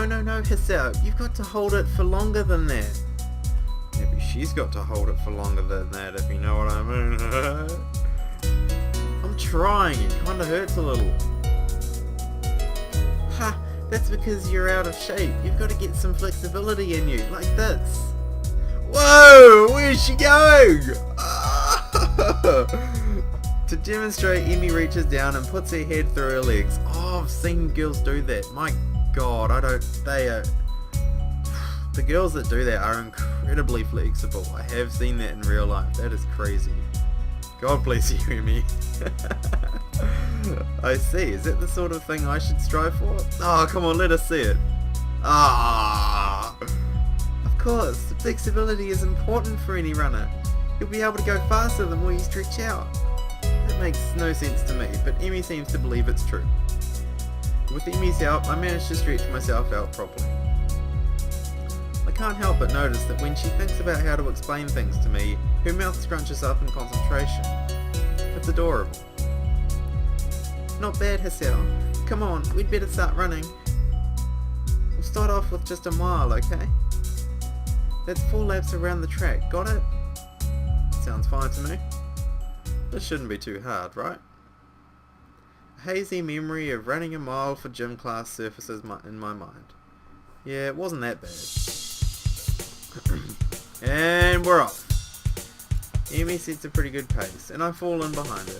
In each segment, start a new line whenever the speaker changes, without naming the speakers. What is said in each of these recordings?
No, Hisao, you've got to hold it for longer than that. Maybe she's got to hold it for longer than that, if you know what I mean. I'm trying, it kinda hurts a little. Ha, that's because you're out of shape. You've got to get some flexibility in you, like this. Whoa, where's she going? To demonstrate, Emi reaches down and puts her head through her legs. Oh, I've seen girls do that. My god, the girls that do that are incredibly flexible. I have seen that in real life. That is crazy. God bless you, Emi. I see. Is that the sort of thing I should strive for? Oh, come on, let us see it. Ah! Of course, flexibility is important for any runner. You'll be able to go faster the more you stretch out. That makes no sense to me, but Emi seems to believe it's true. With Emi's help, I managed to stretch myself out properly. I can't help but notice that when she thinks about how to explain things to me, her mouth scrunches up in concentration. It's adorable. Not bad, Hisao. Come on, we'd better start running. We'll start off with just a mile, okay? That's 4 laps around the track, got it? Sounds fine to me. This shouldn't be too hard, right? A hazy memory of running a mile for gym class surfaces in my mind. Yeah, it wasn't that bad. And we're off. Emi sets a pretty good pace, and I fall in behind her.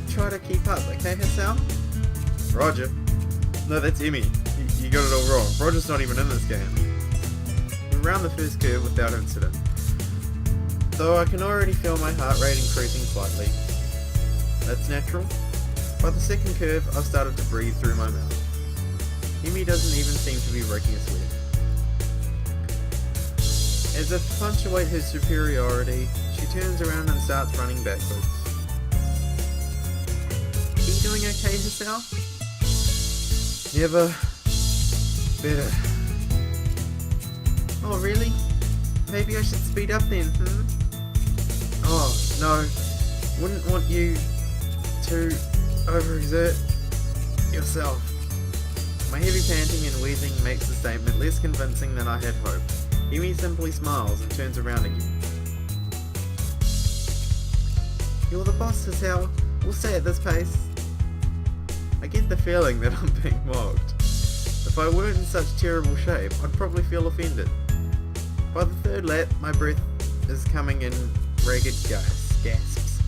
Try to keep up, okay, Hisao? Roger. No, that's Emi. You got it all wrong. Roger's not even in this game. We're around the first curve without incident, though I can already feel my heart rate increasing slightly. That's natural. By the second curve, I've started to breathe through my mouth. Emi doesn't even seem to be breaking a sweat. As if to punctuate her superiority, she turns around and starts running backwards. Are you doing okay, Hisao? Never better. Oh, really? Maybe I should speed up then, Oh, no. Wouldn't want you to overexert yourself. My heavy panting and wheezing makes the statement less convincing than I had hoped. Emi simply smiles and turns around again. You're the boss, Hisao. We'll stay at this pace. I get the feeling that I'm being mocked. If I weren't in such terrible shape, I'd probably feel offended. By the third lap, my breath is coming in ragged gasps.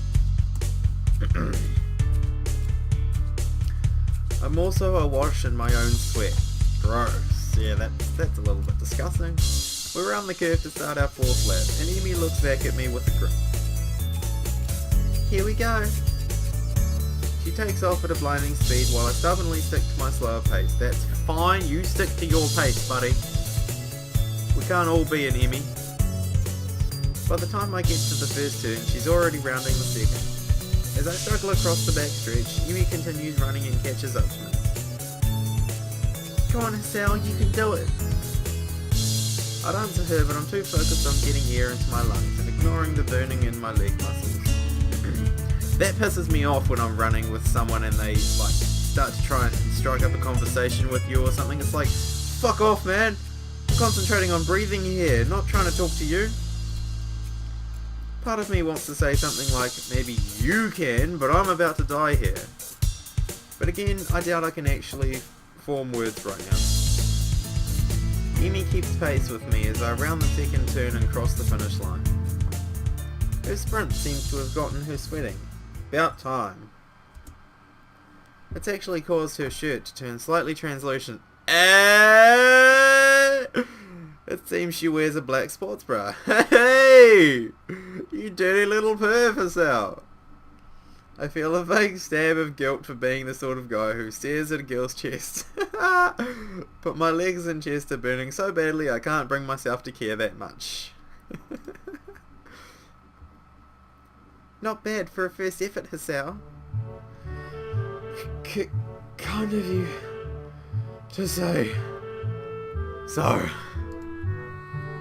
I'm also awash in my own sweat. Gross. Yeah, that's a little bit disgusting. We're around the curve to start our 4th lap, and Emi looks back at me with a grin. Here we go. She takes off at a blinding speed while I stubbornly stick to my slower pace. That's fine, you stick to your pace, buddy. We can't all be an Emi. By the time I get to the first turn, she's already rounding the second. As I struggle across the backstretch, Emi continues running and catches up to me. Come on, Hisao, you can do it. I'd answer her, but I'm too focused on getting air into my lungs and ignoring the burning in my leg muscles. That pisses me off when I'm running with someone and they start to try and strike up a conversation with you or something. It's like, fuck off, man. I'm concentrating on breathing here, not trying to talk to you. Part of me wants to say something like, maybe you can, but I'm about to die here. But again, I doubt I can actually form words right now. Emi keeps pace with me as I round the second turn and cross the finish line. Her sprint seems to have gotten her sweating. About time. It's actually caused her shirt to turn slightly translucent. It seems she wears a black sports bra. Hey! You dirty little perv, Hisao. I feel a vague stab of guilt for being the sort of guy who stares at a girl's chest. But my legs and chest are burning so badly I can't bring myself to care that much. Not bad for a first effort, Hisao. Kind of you to say so.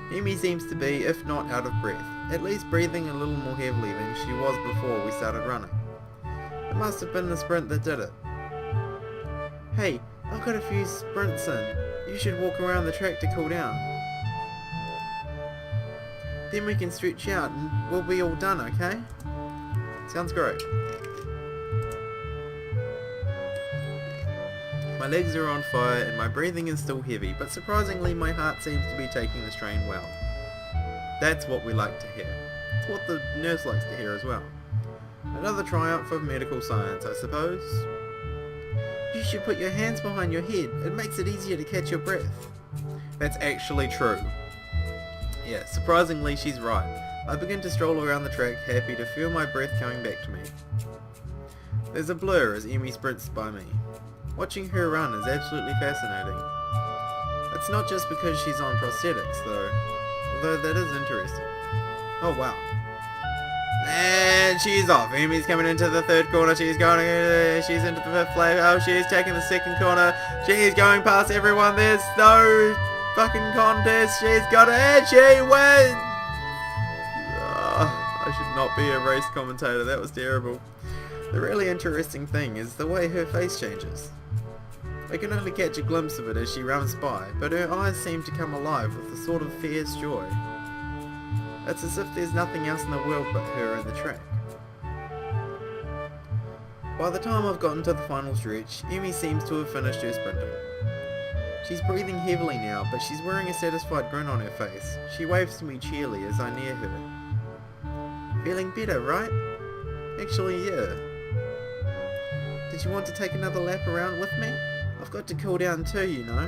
Emi seems to be, if not out of breath, at least breathing a little more heavily than she was before we started running. It must have been the sprint that did it. Hey, I've got a few sprints in. You should walk around the track to cool down. Then we can stretch out and we'll be all done, okay? Sounds great. My legs are on fire and my breathing is still heavy, but surprisingly my heart seems to be taking the strain well. That's what we like to hear. It's what the nurse likes to hear as well. Another triumph of medical science, I suppose. You should put your hands behind your head. It makes it easier to catch your breath. That's actually true. Yeah, surprisingly she's right. I begin to stroll around the track, happy to feel my breath coming back to me. There's a blur as Emi sprints by me. Watching her run is absolutely fascinating. It's not just because she's on prosthetics though, although that is interesting. Oh wow. And she's off. Emi's coming into the third corner. She's into the fifth lap. Oh, she's taking the second corner. She's going past everyone. There's no fucking contest. She's got it and she wins. I should not be a race commentator. That was terrible. The really interesting thing is the way her face changes. I can only catch a glimpse of it as she runs by, but her eyes seem to come alive with a sort of fierce joy. It's as if there's nothing else in the world but her and the track. By the time I've gotten to the final stretch, Emi seems to have finished her sprinting. She's breathing heavily now, but she's wearing a satisfied grin on her face. She waves to me cheerily as I near her. Feeling better, right? Actually, yeah. Did you want to take another lap around with me? I've got to cool down too, you know.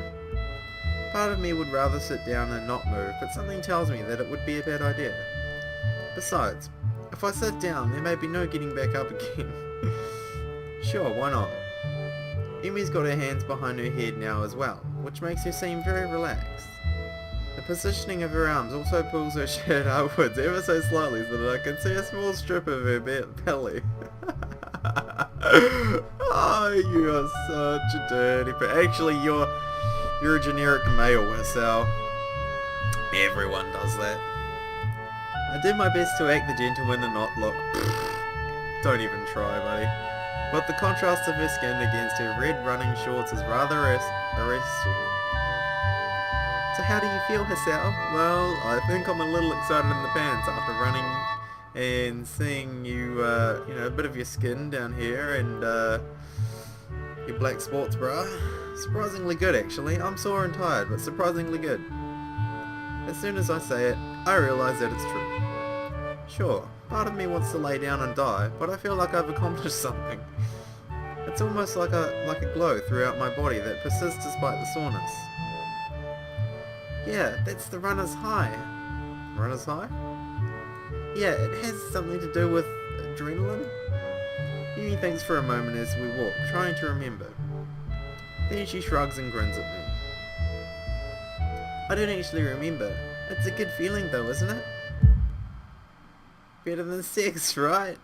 Part of me would rather sit down and not move, but something tells me that it would be a bad idea. Besides, if I sit down, there may be no getting back up again. Sure, why not? Emi's got her hands behind her head now as well, which makes her seem very relaxed. The positioning of her arms also pulls her shirt upwards ever so slightly so that I can see a small strip of her belly. Oh, you are such a dirty Actually, you're a generic male, Hisao. Everyone does that. I did my best to act the gentleman and not look... Don't even try, buddy. But the contrast of her skin against her red running shorts is rather arresting. So how do you feel, Hisao? Well, I think I'm a little excited in the pants after running and seeing you, a bit of your skin down here and your black sports bra. Surprisingly good, actually. I'm sore and tired, but surprisingly good. As soon as I say it, I realise that it's true. Sure, part of me wants to lay down and die, but I feel like I've accomplished something. It's almost like a glow throughout my body that persists despite the soreness. Yeah, that's the runner's high. Runner's high? Yeah, it has something to do with adrenaline. Emi thinks for a moment as we walk, trying to remember. Then she shrugs and grins at me. I don't actually remember. It's a good feeling though, isn't it? Better than sex, right?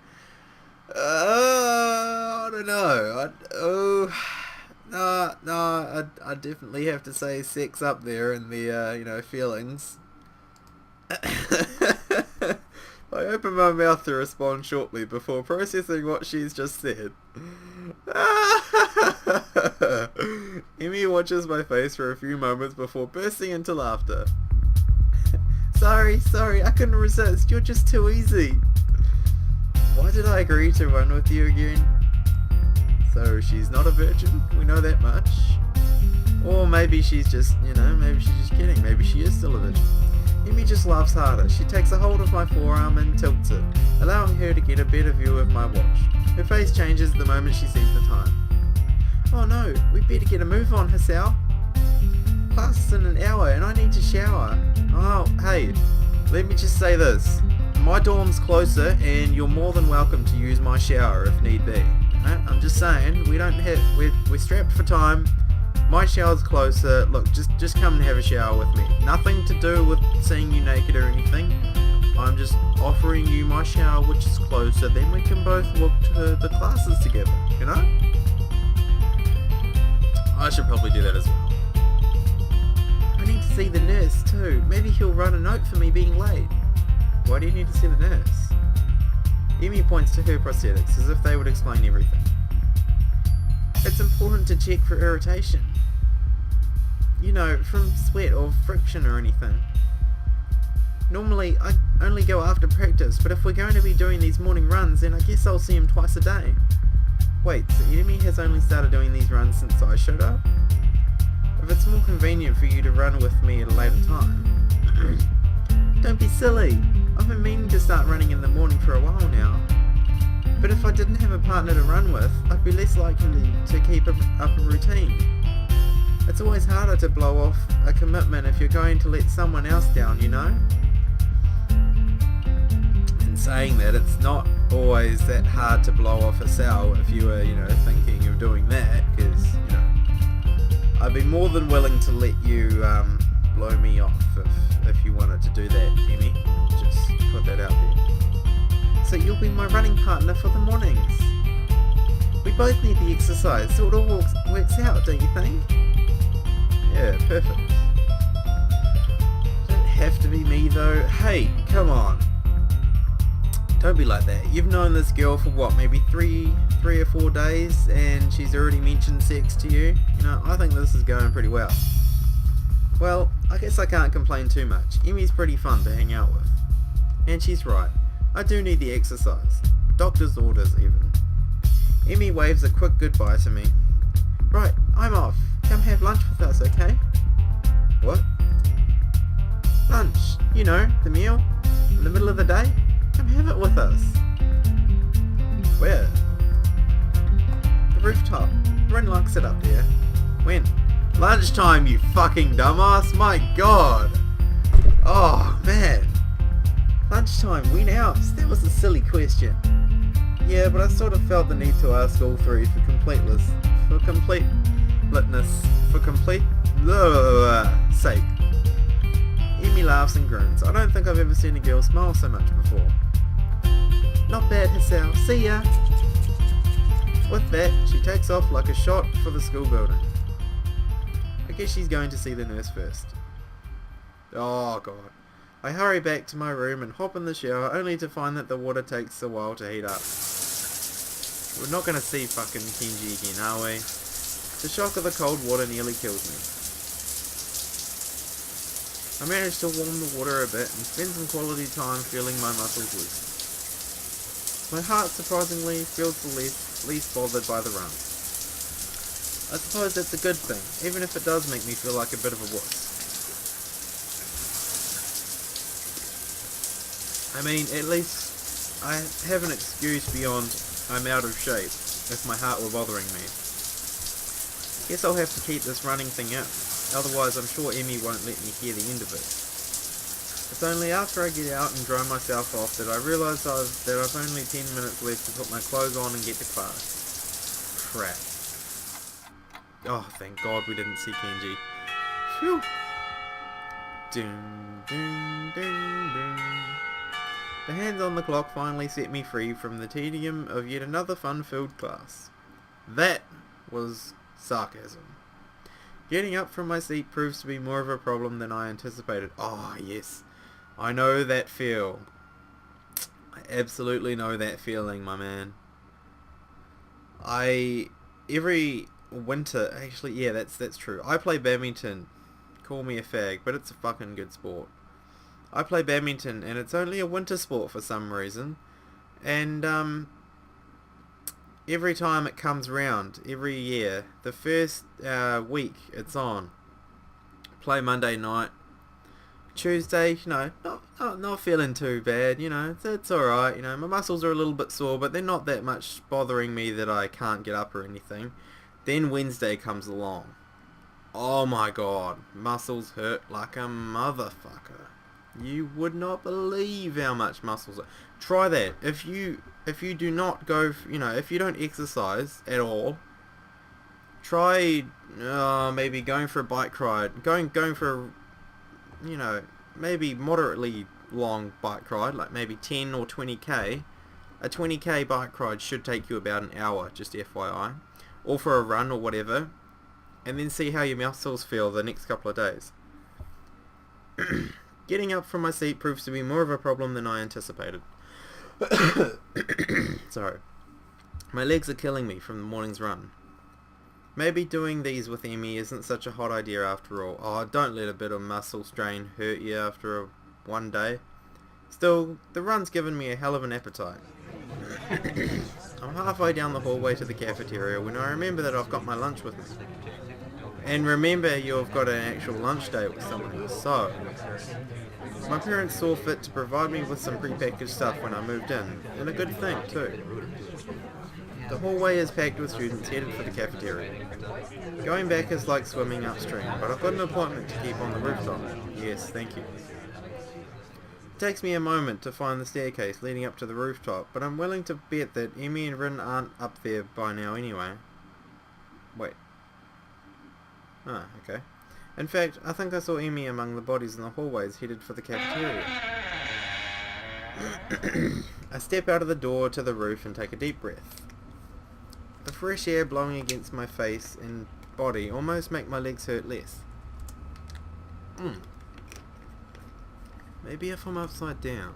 I don't know. I definitely have to say sex up there in the, feelings. I open my mouth to respond shortly before processing what she's just said. Emi watches my face for a few moments before bursting into laughter. Sorry, I couldn't resist. You're just too easy. Why did I agree to run with you again? So she's not a virgin, we know that much. Or maybe she's just, maybe she's just kidding. Maybe she is still a virgin. Emi just laughs harder. She takes a hold of my forearm and tilts it, allowing her to get a better view of my watch. Her face changes the moment she sees the time. Oh no, we better get a move on, Hisao. Class is in an hour and I need to shower. Oh, hey, let me just say this. My dorm's closer and you're more than welcome to use my shower if need be. I'm just saying, we're strapped for time. My shower's closer. Look, just come and have a shower with me. Nothing to do with seeing you naked or anything. I'm just offering you my shower, which is closer. Then we can both walk to the classes together, I should probably do that as well. I need to see the nurse too. Maybe he'll write a note for me being late. Why do you need to see the nurse? Emi points to her prosthetics as if they would explain everything. It's it's important to check for irritation. You know, from sweat or friction or anything. Normally, I only go after practice, but if we're going to be doing these morning runs, then I guess I'll see him twice a day. Wait, so Emi has only started doing these runs since I showed up? If it's more convenient for you to run with me at a later time. Don't be silly. I've been meaning to start running in the morning for a while now. But if I didn't have a partner to run with, I'd be less likely to keep up a routine. It's always harder to blow off a commitment if you're going to let someone else down, you know? In saying that, it's not always that hard to blow off Hisao if you were, thinking of doing that, because, I'd be more than willing to let you blow me off if you wanted to do that, Emi. Just put that out there. So you'll be my running partner for the mornings. We both need the exercise, so it all works out, don't you think? Yeah, perfect. Don't have to be me though. Hey, come on. Don't be like that. You've known this girl for what, maybe three or 4 days, and she's already mentioned sex to you? I think this is going pretty well. Well, I guess I can't complain too much. Emi's pretty fun to hang out with. And she's right. I do need the exercise. Doctor's orders, even. Emi waves a quick goodbye to me. Right, I'm off. Come have lunch with us, okay? What? Lunch. The meal. In the middle of the day. Come have it with us. Where? The rooftop. Ren locks it up there. When? Lunchtime, you fucking dumbass. My god. Oh, man. Lunchtime, when else? That was a silly question. Yeah, but I sort of felt the need to ask all three for completeness sake. Emi laughs and grins. I don't think I've ever seen a girl smile so much before. Not bad, Hisao. See ya! With that, she takes off like a shot for the school building. I guess she's going to see the nurse first. Oh god. I hurry back to my room and hop in the shower, only to find that the water takes a while to heat up. We're not going to see fucking Kenji again, are we? The shock of the cold water nearly kills me. I manage to warm the water a bit and spend some quality time feeling my muscles loosen. My heart surprisingly feels the least bothered by the run. I suppose that's a good thing, even if it does make me feel like a bit of a wuss. I mean, at least I have an excuse beyond I'm out of shape if my heart were bothering me. Guess I'll have to keep this running thing up, otherwise I'm sure Emi won't let me hear the end of it. It's only after I get out and dry myself off that I realise that I've only 10 minutes left to put my clothes on and get to class. Crap. Oh, thank God we didn't see Kenji. Phew. Dun, dun, dun, dun. The hands on the clock finally set me free from the tedium of yet another fun-filled class. That was sarcasm. Getting up from my seat proves to be more of a problem than I anticipated. Oh, yes. I know that feel. I absolutely know that feeling, my man. Every winter, actually, yeah, that's true. I play badminton. Call me a fag, but it's a fucking good sport. I play badminton, and it's only a winter sport for some reason. And, every time it comes round, every year, the first week it's on. Play Monday night. Tuesday, not feeling too bad, it's alright, my muscles are a little bit sore, but they're not that much bothering me that I can't get up or anything. Then Wednesday comes along. Oh my god, muscles hurt like a motherfucker. You would not believe how much muscles are. Try that. If you do not go, if you don't exercise at all, try maybe going for a bike ride, going for maybe moderately long bike ride, like maybe 10 or 20k. A 20k bike ride should take you about an hour, just FYI, or for a run or whatever, and then see how your muscles feel the next couple of days. Getting up from my seat proves to be more of a problem than I anticipated. Sorry. My legs are killing me from the morning's run. Maybe doing these with Emmy isn't such a hot idea after all. Oh, don't let a bit of muscle strain hurt you after one day. Still, the run's given me a hell of an appetite. I'm halfway down the hallway to the cafeteria when I remember that I've got my lunch with me. And remember, you've got an actual lunch date with someone else, so my parents saw fit to provide me with some prepackaged stuff when I moved in, and a good thing too. The hallway is packed with students headed for the cafeteria. Going back is like swimming upstream, but I've got an appointment to keep on the rooftop. Yes, thank you. It takes me a moment to find the staircase leading up to the rooftop, but I'm willing to bet that Emmy and Rin aren't up there by now anyway. Wait. Ah, okay. In fact, I think I saw Emmy among the bodies in the hallways headed for the cafeteria. I step out of the door to the roof and take a deep breath. The fresh air blowing against my face and body almost make my legs hurt less. Maybe if I'm upside down.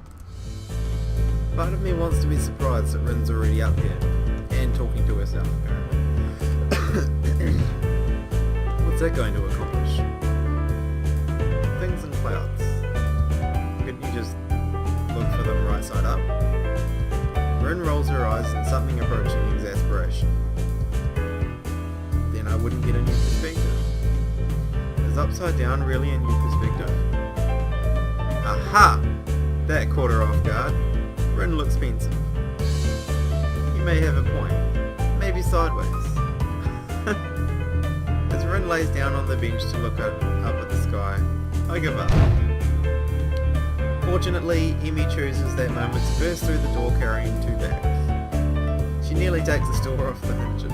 Part of me wants to be surprised that Rin's already up here, and talking to herself apparently. What's that going to accomplish? Things in clouds. Couldn't you just look for them right side up? Rin rolls her eyes in something approaching exasperation. Then I wouldn't get a new perspective. Is upside down really a new perspective? Aha! That caught her off guard. Rin looks pensive. You may have a point. Maybe sideways. As Rin lays down on the bench to look up at the sky, I give up. Fortunately, Emmy chooses that moment to burst through the door carrying 2 bags. She nearly takes the door off the hinges.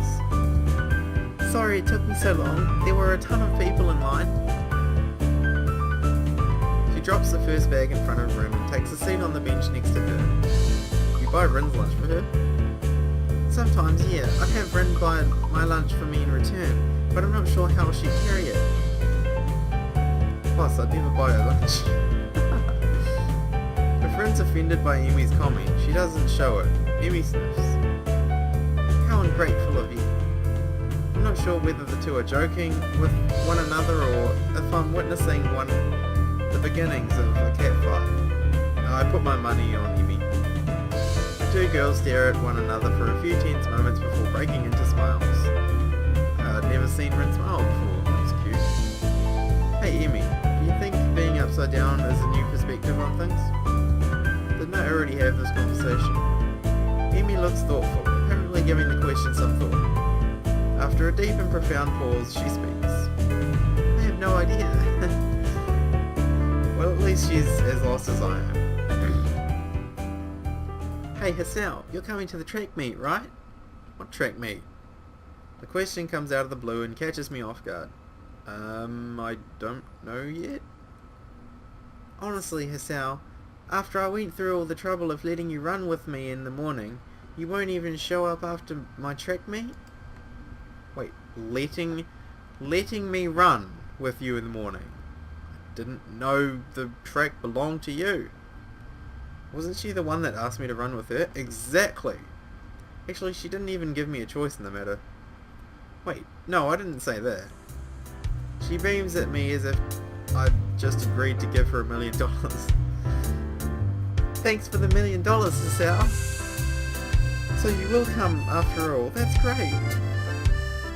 Sorry it took me so long. There were a ton of people in line. She drops the first bag in front of Rin and takes a seat on the bench next to her. You buy Rin's lunch for her? Sometimes, yeah. I'd have Rin buy my lunch for me in return, but I'm not sure how she'd carry it. Plus, I'd never buy her lunch. If Rin's offended by Emmy's comment, she doesn't show it. Emmy sniffs. How ungrateful of you. I'm not sure whether the two are joking with one another or if I'm witnessing the beginnings of a catfight. I put my money on Emmy. The 2 girls stare at one another for a few tense moments before breaking into smiles. I'd never seen Rin smile before. That's cute. Hey Emmy, do you think being upside down is a new perspective on things? Didn't I already have this conversation? Emmy looks thoughtful, apparently giving the question some thought. After a deep and profound pause, she speaks. I have no idea. Well, at least she's as lost as I am. Hey Hisao, you're coming to the track meet, right? What track meet? The question comes out of the blue and catches me off guard. I don't know yet? Honestly, Hisao, after I went through all the trouble of letting you run with me in the morning, you won't even show up after my track meet? Wait, letting me run with you in the morning? I didn't know the track belonged to you. Wasn't she the one that asked me to run with her? Exactly! Actually, she didn't even give me a choice in the matter. Wait, no, I didn't say that. She beams at me as if I'd just agreed to give her $1 million. Thanks for the $1 million, Hisao. So you will come after all. That's great.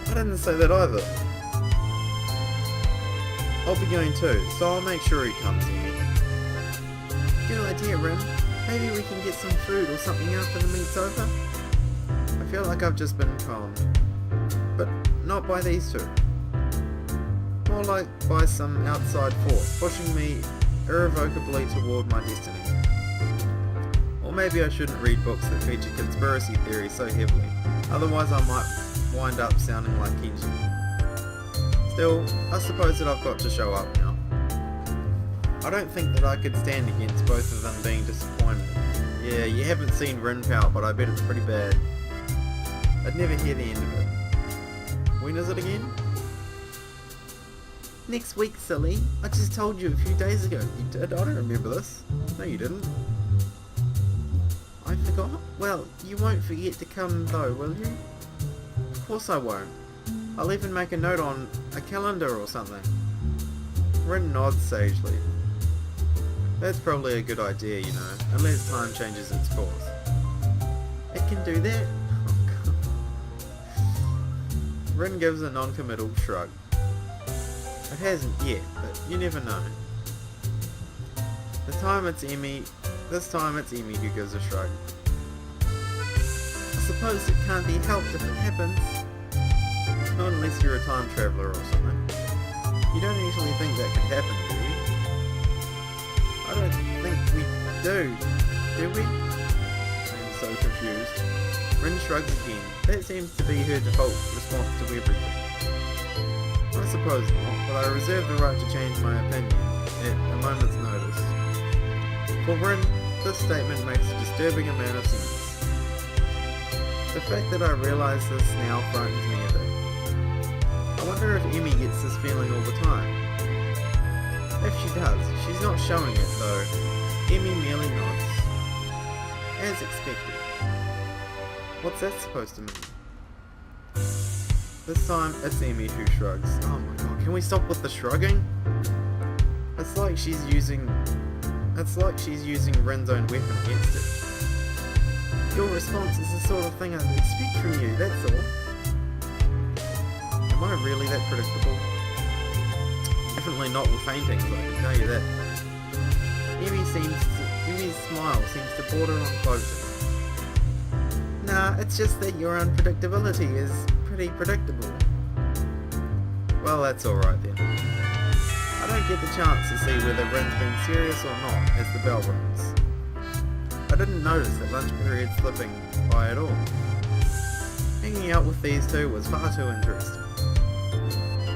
I didn't say that either. I'll be going too, so I'll make sure he comes in. Good idea, Rin. Maybe we can get some food or something after the meet's over. I feel like I've just been calmed. But not by these two. More like by some outside force, pushing me irrevocably toward my destiny. Or maybe I shouldn't read books that feature conspiracy theories so heavily, otherwise I might wind up sounding like Kenji. Still, I suppose that I've got to show up now. I don't think that I could stand against both of them being disappointed. Yeah, you haven't seen Rin pout, but I bet it's pretty bad. I'd never hear the end of it. When is it again? Next week, silly. I just told you a few days ago. You did? I don't remember this. No, you didn't. I forgot? Well, you won't forget to come though, will you? Of course I won't. I'll even make a note on a calendar or something. Rin nods sagely. That's probably a good idea, you know, unless time changes its course. It can do that? Oh, God. Rin gives a non-committal shrug. It hasn't yet, but you never know. This time it's Emi who gives a shrug. I suppose it can't be helped if it happens. Not unless you're a time traveller or something. You don't actually think that could happen, do you? I don't think we do we? I'm so confused. Rin shrugs again. That seems to be her default response to everything. I suppose not, but I reserve the right to change my opinion at a moment's notice. For Rin, this statement makes a disturbing amount of sense. The fact that I realise this now frightens me a bit. I wonder if Emi gets this feeling all the time. If she does, she's not showing it though. Emi merely nods. As expected. What's that supposed to mean? This time, it's Emi who shrugs. Oh my god, can we stop with the shrugging? It's like she's using Ren's own weapon against it. Your response is the sort of thing I'd expect from you, that's all. Am I really that predictable? Definitely not with paintings, I can tell you that. Emi's smile seems to border on closing. Nah, it's just that your unpredictability is pretty predictable. Well, that's alright then. I don't get the chance to see whether Ren's being serious or not as the bell rings. I didn't notice that lunch period slipping by at all. Hanging out with these two was far too interesting.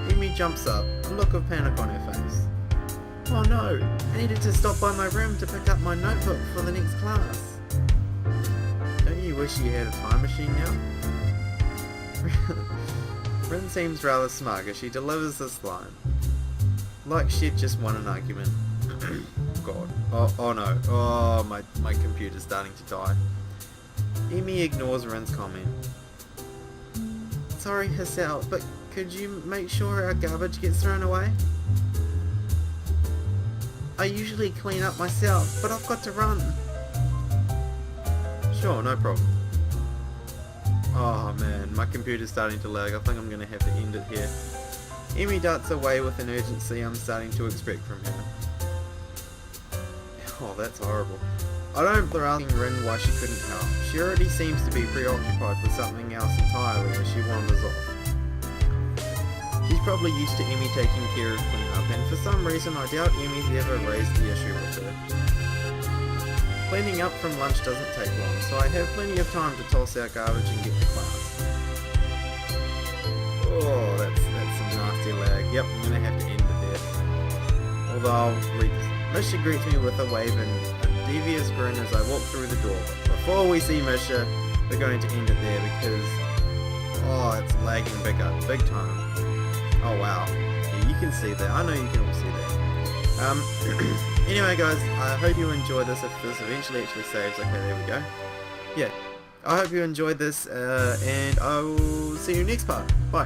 Emi jumps up, a look of panic on her face. Oh no, I needed to stop by my room to pick up my notebook for the next class. Don't you wish you had a time machine now? Rin seems rather smug as she delivers this line. Like she'd just won an argument. God. Oh no. Oh, my computer's starting to die. Emi ignores Rin's comment. Sorry, Hisao, but could you make sure our garbage gets thrown away? I usually clean up myself, but I've got to run. Sure, no problem. Oh man, my computer's starting to lag. I think I'm going to have to end it here. Emi darts away with an urgency I'm starting to expect from her. Oh, that's horrible. I don't blame asking Rin why she couldn't help. She already seems to be preoccupied with something else entirely as she wanders off. She's probably used to Emi taking care of cleanup, and for some reason I doubt Emi's ever raised the issue with her. Cleaning up from lunch doesn't take long, so I have plenty of time to toss out garbage and get to class. Oh, that's some nasty lag. Yep, I'm gonna have to end it there. Although I'll read this. Misha greets me with a wave and a devious grin as I walk through the door. But before we see Misha, we're going to end it there because it's lagging big time. Oh wow. Yeah, you can see that. I know you can all see that. Anyway guys, I hope you enjoyed this. If this eventually actually saves. Okay, there we go. Yeah. I hope you enjoyed this and I will see you next part. Bye.